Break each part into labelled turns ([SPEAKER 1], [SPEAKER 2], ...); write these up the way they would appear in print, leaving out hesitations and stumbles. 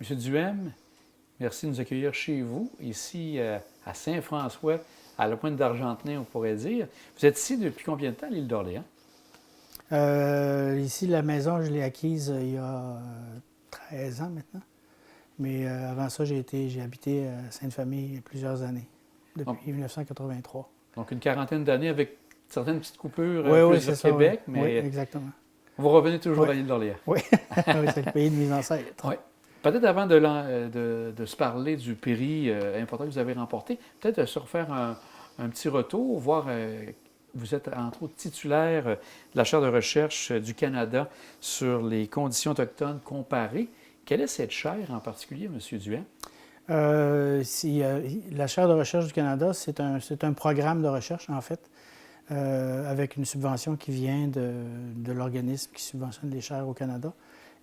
[SPEAKER 1] Monsieur Duhem, merci de nous accueillir chez vous, ici à Saint-François, à la pointe d'Argentenay, on pourrait dire. Vous êtes ici depuis combien de temps, à l'île d'Orléans?
[SPEAKER 2] Ici, la maison, je l'ai acquise il y a 13 ans maintenant. Mais avant ça, j'ai habité à Sainte-Famille plusieurs années,
[SPEAKER 1] Donc,
[SPEAKER 2] depuis 1983.
[SPEAKER 1] donc une quarantaine d'années avec certaines petites coupures
[SPEAKER 2] Oui, oui,
[SPEAKER 1] plus
[SPEAKER 2] c'est
[SPEAKER 1] vers
[SPEAKER 2] ça, oui.
[SPEAKER 1] Québec,
[SPEAKER 2] Oui,
[SPEAKER 1] mais
[SPEAKER 2] exactement.
[SPEAKER 1] vous revenez toujours
[SPEAKER 2] Oui,
[SPEAKER 1] à l'île d'Orléans.
[SPEAKER 2] oui. Oui, c'est le pays de mes ancêtres.
[SPEAKER 1] Oui. Peut-être avant de se parler du prix important que vous avez remporté, peut-être se refaire un petit retour, voir, vous êtes entre autres titulaire de la chaire de recherche du Canada sur les conditions autochtones comparées. Quelle est cette chaire en particulier, M. Duhem?
[SPEAKER 2] La chaire de recherche du Canada, c'est un programme de recherche, en fait, avec une subvention qui vient de l'organisme qui subventionne les chaires au Canada.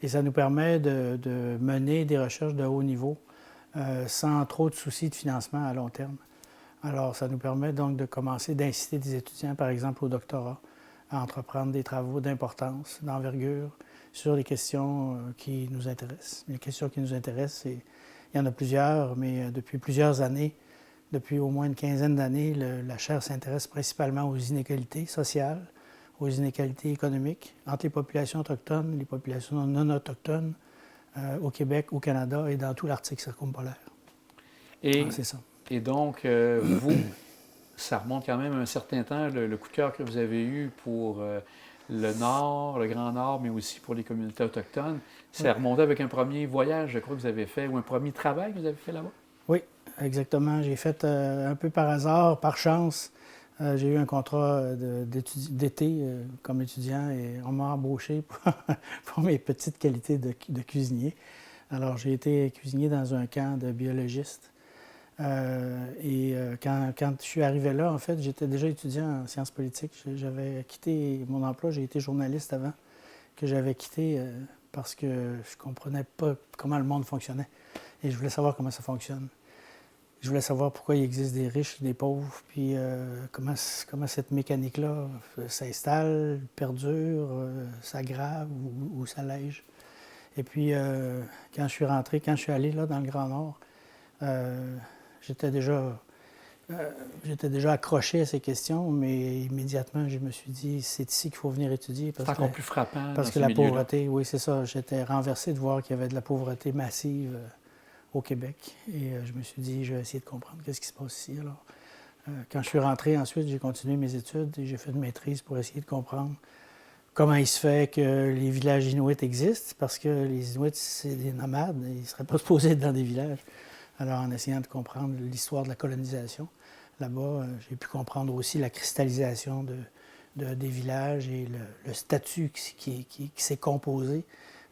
[SPEAKER 2] Et ça nous permet de mener des recherches de haut niveau sans trop de soucis de financement à long terme. Alors, ça nous permet donc de commencer d'inciter des étudiants, par exemple au doctorat, à entreprendre des travaux d'importance, d'envergure, sur les questions qui nous intéressent. Les questions qui nous intéressent, il y en a plusieurs, mais depuis plusieurs années, depuis au moins une quinzaine d'années, la chaire s'intéresse principalement aux inégalités sociales, aux inégalités économiques entre les populations autochtones et les populations non autochtones au Québec, au Canada et dans tout l'Arctique circumpolaire.
[SPEAKER 1] Et,
[SPEAKER 2] C'est ça.
[SPEAKER 1] et donc, vous, ça remonte quand même un certain temps, le coup de cœur que vous avez eu pour le Nord, le Grand Nord, mais aussi pour les communautés autochtones.
[SPEAKER 2] Oui,
[SPEAKER 1] Ça remontait avec un premier voyage, je crois, que vous avez fait, ou un premier travail que vous avez fait là-bas?
[SPEAKER 2] oui, exactement. J'ai fait un peu par hasard, par chance. J'ai eu un contrat d'été comme étudiant et on m'a embauché pour mes petites qualités de cuisinier. Alors, j'ai été cuisinier dans un camp de biologistes. Quand je suis arrivé là, en fait, j'étais déjà étudiant en sciences politiques. J'avais quitté mon emploi, j'ai été journaliste avant, que j'avais quitté parce que je ne comprenais pas comment le monde fonctionnait. Et je voulais savoir comment ça fonctionne. Je voulais savoir pourquoi il existe des riches et des pauvres, puis comment cette mécanique-là s'installe, perdure, s'aggrave ou s'allège. Et puis, quand je suis allé là dans le Grand Nord, euh, j'étais déjà, j'étais déjà accroché à ces questions, mais immédiatement, je me suis dit, c'est ici qu'il faut venir étudier
[SPEAKER 1] C'est encore plus frappant dans
[SPEAKER 2] parce que
[SPEAKER 1] ce
[SPEAKER 2] la
[SPEAKER 1] milieu-là.
[SPEAKER 2] pauvreté, oui, c'est ça. J'étais renversé de voir qu'il y avait de la pauvreté massive au Québec. Et je me suis dit, je vais essayer de comprendre qu'est-ce qui se passe ici. Alors, quand je suis rentré ensuite, j'ai continué mes études et j'ai fait une maîtrise pour essayer de comprendre comment il se fait que les villages inuits existent, parce que les Inuits, c'est des nomades, ils ne seraient pas supposés être dans des villages. Alors, en essayant de comprendre l'histoire de la colonisation, là-bas, j'ai pu comprendre aussi la cristallisation des villages et le statut qui s'est composé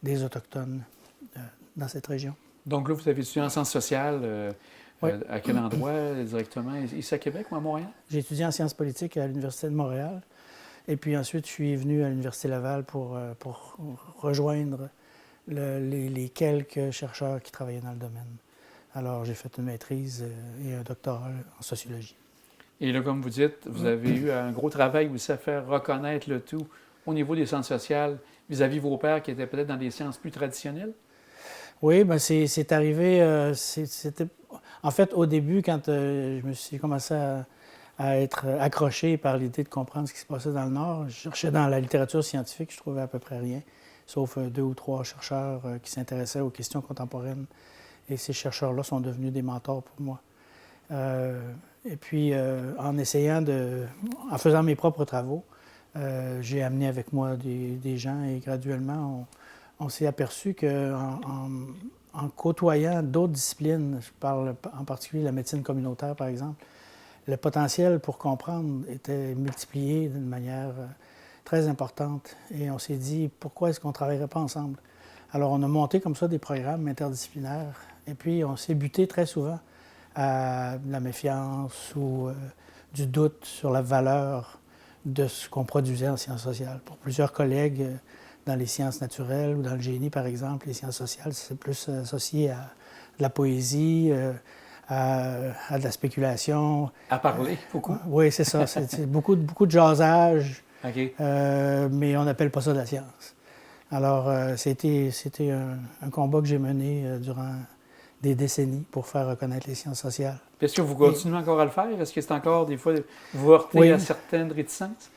[SPEAKER 2] des Autochtones dans cette région.
[SPEAKER 1] Donc là, vous avez étudié en sciences sociales.
[SPEAKER 2] Oui,
[SPEAKER 1] À quel endroit directement? Ici à Québec ou à Montréal?
[SPEAKER 2] j'ai étudié en sciences politiques à l'Université de Montréal. Et puis ensuite, je suis venu à l'Université Laval pour rejoindre les quelques chercheurs qui travaillaient dans le domaine. Alors, j'ai fait une maîtrise et un doctorat en sociologie.
[SPEAKER 1] Et là, comme vous dites, vous avez eu un gros travail aussi à faire reconnaître le tout au niveau des sciences sociales vis-à-vis vos pairs qui étaient peut-être dans des sciences plus traditionnelles?
[SPEAKER 2] Oui, ben c'est arrivé. C'était en fait au début quand je me suis commencé à être accroché par l'idée de comprendre ce qui se passait dans le Nord. Je cherchais dans la littérature scientifique, je trouvais à peu près rien, sauf deux ou trois chercheurs qui s'intéressaient aux questions contemporaines. Et ces chercheurs-là sont devenus des mentors pour moi. Et puis, en faisant mes propres travaux, j'ai amené avec moi des gens et graduellement, on s'est aperçu qu'en côtoyant d'autres disciplines, je parle en particulier de la médecine communautaire par exemple, le potentiel pour comprendre était multiplié d'une manière très importante. Et on s'est dit, pourquoi est-ce qu'on ne travaillerait pas ensemble? Alors, on a monté comme ça des programmes interdisciplinaires. Et puis, on s'est buté très souvent à de la méfiance ou du doute sur la valeur de ce qu'on produisait en sciences sociales. Pour plusieurs collègues dans les sciences naturelles ou dans le génie, par exemple, les sciences sociales, c'est plus associé à de la poésie, à de la spéculation.
[SPEAKER 1] À parler, beaucoup.
[SPEAKER 2] Oui, c'est ça. C'est beaucoup de jasage,
[SPEAKER 1] OK.
[SPEAKER 2] mais on n'appelle pas ça de la science. Alors, c'était un combat que j'ai mené durant des décennies pour faire reconnaître les sciences sociales.
[SPEAKER 1] Est-ce que vous continuez encore à le faire? Est-ce que c'est encore des fois, vous heurtez à certaines réticences?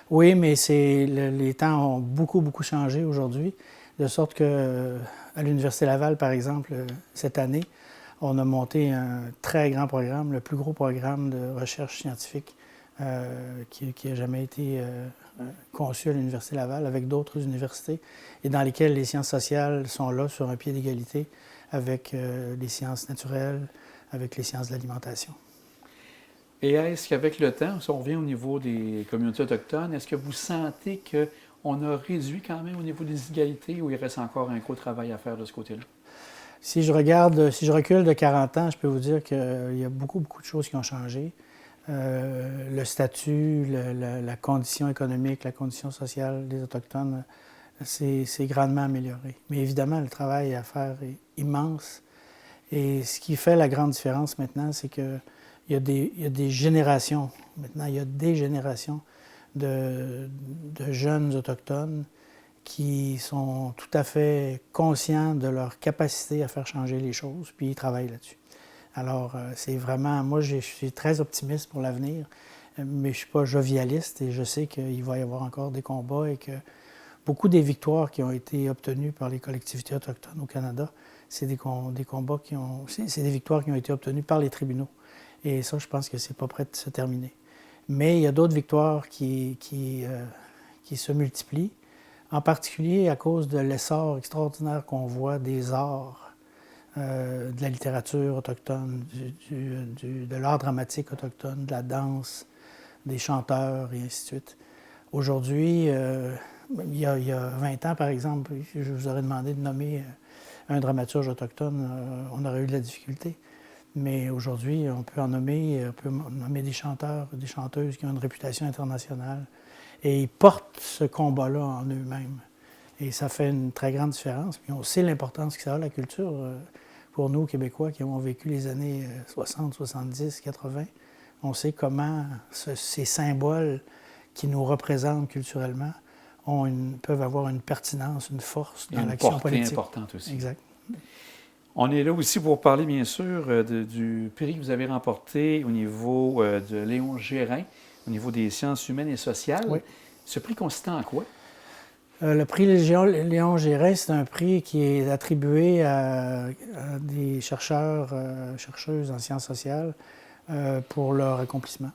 [SPEAKER 2] Oui, mais les temps ont beaucoup, beaucoup changé aujourd'hui, de sorte que à l'Université Laval, par exemple, cette année, on a monté un très grand programme, le plus gros programme de recherche scientifique qui a jamais été conçu à l'Université Laval, avec d'autres universités, et dans lesquelles les sciences sociales sont là sur un pied d'égalité avec les sciences naturelles, avec les sciences de l'alimentation.
[SPEAKER 1] Et est-ce qu'avec le temps, si on revient au niveau des communautés autochtones, est-ce que vous sentez qu'on a réduit quand même au niveau des inégalités ou il reste encore un gros travail à faire de ce côté-là?
[SPEAKER 2] Si je recule de 40 ans, je peux vous dire qu'il y a beaucoup, beaucoup de choses qui ont changé. Le statut, la condition économique, la condition sociale des Autochtones, c'est grandement amélioré. Mais évidemment, le travail à faire est immense. Et ce qui fait la grande différence maintenant, c'est qu'il y a des générations, maintenant, il y a des générations de jeunes Autochtones qui sont tout à fait conscients de leur capacité à faire changer les choses, puis ils travaillent là-dessus. Alors, c'est vraiment... Moi, je suis très optimiste pour l'avenir, mais je ne suis pas jovialiste et je sais qu'il va y avoir encore des combats et que beaucoup des victoires qui ont été obtenues par les collectivités autochtones au Canada, c'est des combats c'est des victoires qui ont été obtenues par les tribunaux. Et ça, je pense que c'est pas prêt de se terminer. Mais il y a d'autres victoires qui se multiplient, en particulier à cause de l'essor extraordinaire qu'on voit des arts, de la littérature autochtone, de l'art dramatique autochtone, de la danse, des chanteurs et ainsi de suite. Aujourd'hui, il y a 20 ans, par exemple, je vous aurais demandé de nommer un dramaturge autochtone, on aurait eu de la difficulté. Mais aujourd'hui, on peut nommer des chanteurs, des chanteuses qui ont une réputation internationale. Et ils portent ce combat-là en eux-mêmes. Et ça fait une très grande différence. Puis on sait l'importance que ça a, la culture, pour nous, Québécois, qui avons vécu les années 60, 70, 80. On sait comment ces symboles qui nous représentent culturellement peuvent avoir une pertinence, une force dans l'action politique.
[SPEAKER 1] Une portée importante aussi.
[SPEAKER 2] Exact.
[SPEAKER 1] On est là aussi pour parler, bien sûr, du prix que vous avez remporté au niveau de Léon Gérin, au niveau des sciences humaines et sociales.
[SPEAKER 2] Oui.
[SPEAKER 1] Ce prix consistait en quoi?
[SPEAKER 2] Le prix Léon Gérin, c'est un prix qui est attribué à des chercheurs, chercheuses en sciences sociales pour leur accomplissement.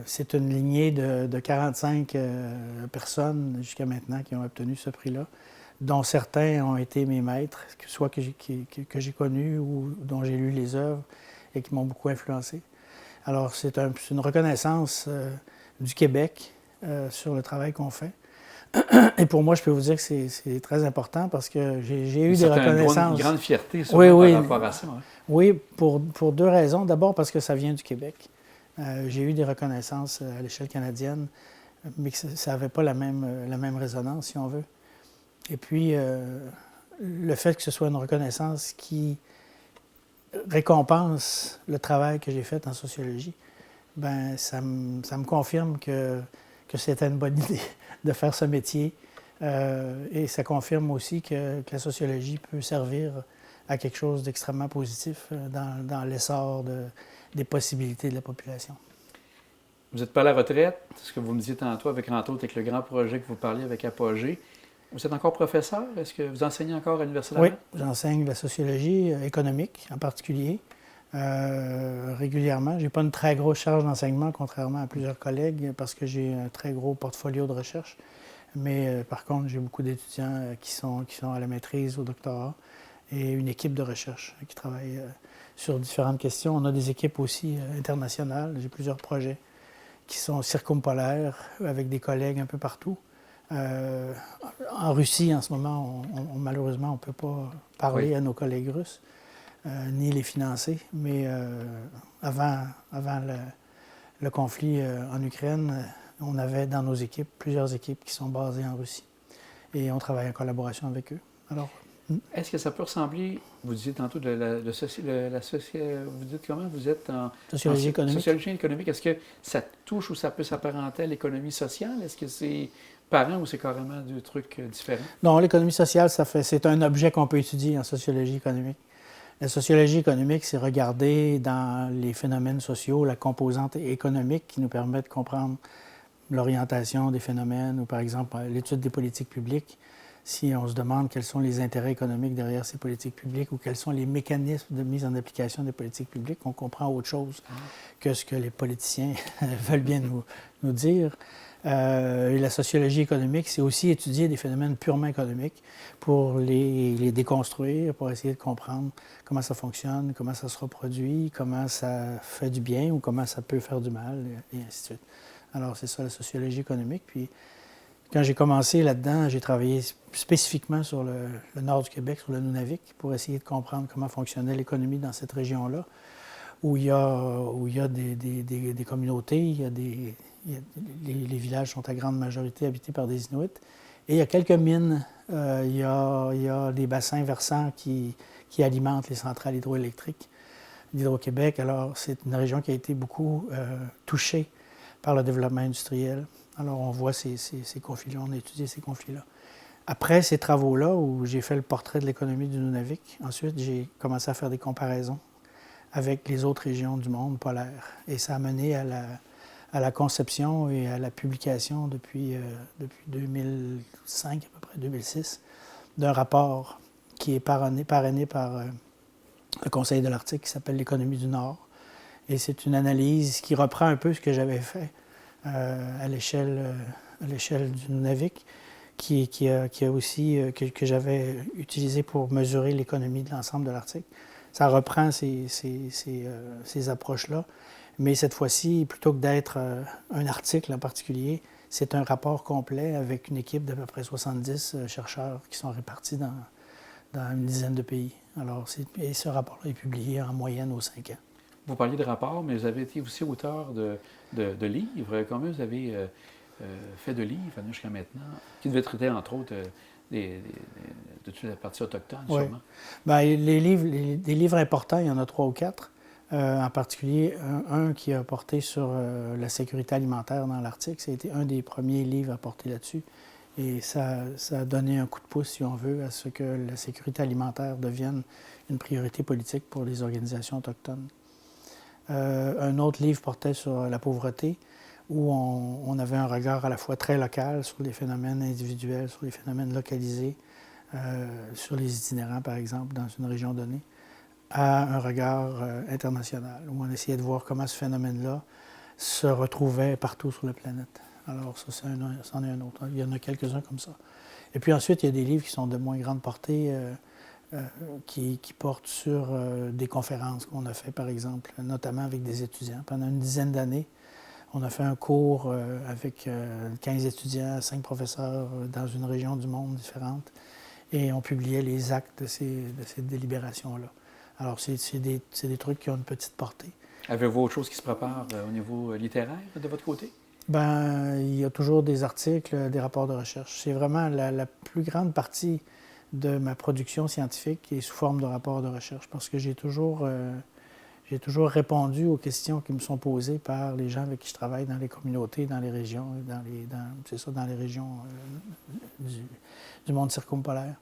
[SPEAKER 2] C'est une lignée de 45 personnes jusqu'à maintenant qui ont obtenu ce prix-là, dont certains ont été mes maîtres, soit que j'ai connus ou dont j'ai lu les œuvres et qui m'ont beaucoup influencé. Alors, c'est une reconnaissance du Québec sur le travail qu'on fait. Et pour moi, je peux vous dire que c'est très important parce que j'ai eu des reconnaissances.
[SPEAKER 1] Une grande fierté sur
[SPEAKER 2] par
[SPEAKER 1] rapport à ça. Hein?
[SPEAKER 2] Oui, pour deux raisons. D'abord parce que ça vient du Québec. J'ai eu des reconnaissances à l'échelle canadienne, mais que ça n'avait pas la même résonance, si on veut. Et puis, le fait que ce soit une reconnaissance qui récompense le travail que j'ai fait en sociologie, ben ça me confirme que c'était une bonne idée de faire ce métier. Et ça confirme aussi que la sociologie peut servir à quelque chose d'extrêmement positif dans l'essor des possibilités de la population.
[SPEAKER 1] Vous n'êtes pas à la retraite, ce que vous me disiez tantôt, entre autres avec le grand projet que vous parliez avec Apogée. Vous êtes encore professeur? Est-ce que vous enseignez encore à l'Université Laval?
[SPEAKER 2] Oui, j'enseigne la sociologie économique en particulier. Régulièrement. Je n'ai pas une très grosse charge d'enseignement, contrairement à plusieurs collègues, parce que j'ai un très gros portfolio de recherche. Mais par contre, j'ai beaucoup d'étudiants qui sont à la maîtrise, au doctorat, et une équipe de recherche qui travaille sur différentes questions. On a des équipes aussi internationales. J'ai plusieurs projets qui sont circumpolaires, avec des collègues un peu partout. En Russie, en ce moment, malheureusement, on ne peut pas parler à nos collègues russes. Ni les financer. Mais avant le conflit en Ukraine, on avait dans plusieurs équipes qui sont basées en Russie. Et on travaille en collaboration avec eux. Alors,
[SPEAKER 1] Est-ce que ça peut ressembler, vous disiez tantôt, vous dites comment? Vous êtes
[SPEAKER 2] Sociologie économique.
[SPEAKER 1] Sociologie économique. Est-ce que ça touche ou ça peut s'apparenter à l'économie sociale? Est-ce que c'est parent ou c'est carrément deux trucs différents?
[SPEAKER 2] Non, l'économie sociale, c'est un objet qu'on peut étudier en sociologie économique. La sociologie économique, c'est regarder dans les phénomènes sociaux la composante économique qui nous permet de comprendre l'orientation des phénomènes ou, par exemple, l'étude des politiques publiques. Si on se demande quels sont les intérêts économiques derrière ces politiques publiques ou quels sont les mécanismes de mise en application des politiques publiques, on comprend autre chose que ce que les politiciens veulent bien nous dire. Et la sociologie économique, c'est aussi étudier des phénomènes purement économiques pour les déconstruire, pour essayer de comprendre comment ça fonctionne, comment ça se reproduit, comment ça fait du bien ou comment ça peut faire du mal, et ainsi de suite. Alors, c'est ça la sociologie économique. Puis, quand j'ai commencé là-dedans, j'ai travaillé spécifiquement sur le nord du Québec, sur le Nunavik, pour essayer de comprendre comment fonctionnait l'économie dans cette région-là, où il y a des communautés, les villages sont à grande majorité habités par des Inuits, et il y a quelques mines, il y a des bassins versants qui alimentent les centrales hydroélectriques d'Hydro-Québec. Alors, c'est une région qui a été beaucoup touchée par le développement industriel. Alors, on voit ces conflits-là, on a étudié ces conflits-là. Après ces travaux-là, où j'ai fait le portrait de l'économie du Nunavik, ensuite, j'ai commencé à faire des comparaisons avec les autres régions du monde polaire. Et ça a mené à la conception et à la publication depuis 2005, à peu près 2006, d'un rapport qui est parrainé par le Conseil de l'Arctique, qui s'appelle l'économie du Nord. Et c'est une analyse qui reprend un peu ce que j'avais fait à l'échelle du Nunavik, que j'avais utilisé pour mesurer l'économie de l'ensemble de l'Arctique. Ça reprend ces approches-là, mais cette fois-ci, plutôt que d'être un article en particulier, c'est un rapport complet avec une équipe d'à peu près 70 chercheurs qui sont répartis dans une dizaine de pays. Alors, et ce rapport-là est publié en moyenne aux 5 ans.
[SPEAKER 1] Vous parliez de rapports, mais vous avez été aussi auteur de livres. Combien vous avez fait de livres jusqu'à maintenant, qui devaient traiter, entre autres, de toute la partie autochtone,
[SPEAKER 2] oui.
[SPEAKER 1] Sûrement?
[SPEAKER 2] Bien, des livres importants, il y en a 3 ou 4. En particulier, un qui a porté sur la sécurité alimentaire dans l'Arctique. Ça a été un des premiers livres à porter là-dessus. Et ça a donné un coup de pouce, si on veut, à ce que la sécurité alimentaire devienne une priorité politique pour les organisations autochtones. Un autre livre portait sur la pauvreté, où on avait un regard à la fois très local sur les phénomènes individuels, sur les phénomènes localisés, sur les itinérants, par exemple, dans une région donnée, à un regard international, où on essayait de voir comment ce phénomène-là se retrouvait partout sur la planète. Alors, ça, c'en est un autre. Il y en a quelques-uns comme ça. Et puis ensuite, il y a des livres qui sont de moins grande portée, qui portent sur des conférences qu'on a fait, par exemple, notamment avec des étudiants. Pendant une dizaine d'années, on a fait un cours avec 15 étudiants, 5 professeurs dans une région du monde différente, et on publiait les actes de ces délibérations-là. Alors, c'est des trucs qui ont une petite portée.
[SPEAKER 1] Avez-vous autre chose qui se prépare au niveau littéraire de votre côté?
[SPEAKER 2] Bien, il y a toujours des articles, des rapports de recherche. C'est vraiment la plus grande partie de ma production scientifique est sous forme de rapports de recherche, parce que j'ai toujours répondu aux questions qui me sont posées par les gens avec qui je travaille dans les communautés, dans les régions, dans les régions du monde circumpolaire.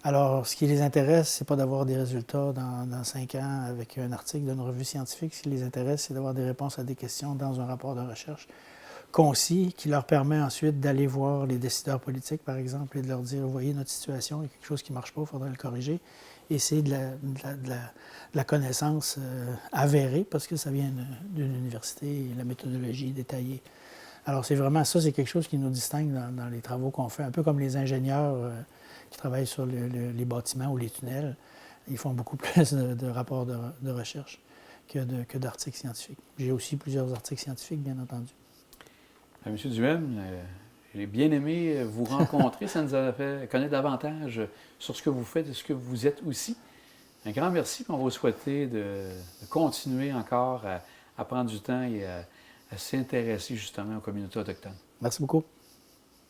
[SPEAKER 2] Alors, ce qui les intéresse, c'est pas d'avoir des résultats dans 5 ans avec un article d'une revue scientifique. Ce qui les intéresse, c'est d'avoir des réponses à des questions dans un rapport de recherche concis, qui leur permet ensuite d'aller voir les décideurs politiques, par exemple, et de leur dire, vous voyez notre situation, il y a quelque chose qui ne marche pas, il faudrait le corriger. Et c'est de la connaissance avérée, parce que ça vient d'une université, et la méthodologie est détaillée. Alors, c'est vraiment ça, c'est quelque chose qui nous distingue dans les travaux qu'on fait, un peu comme les ingénieurs qui travaillent sur les bâtiments ou les tunnels. Ils font beaucoup plus de rapports de recherche que d'articles scientifiques. J'ai aussi plusieurs articles scientifiques, bien entendu.
[SPEAKER 1] Monsieur Duhem, j'ai bien aimé vous rencontrer. Ça nous a fait connaître davantage sur ce que vous faites et ce que vous êtes aussi. Un grand merci. On va vous souhaiter de continuer encore à prendre du temps et à s'intéresser justement aux communautés autochtones.
[SPEAKER 2] Merci beaucoup.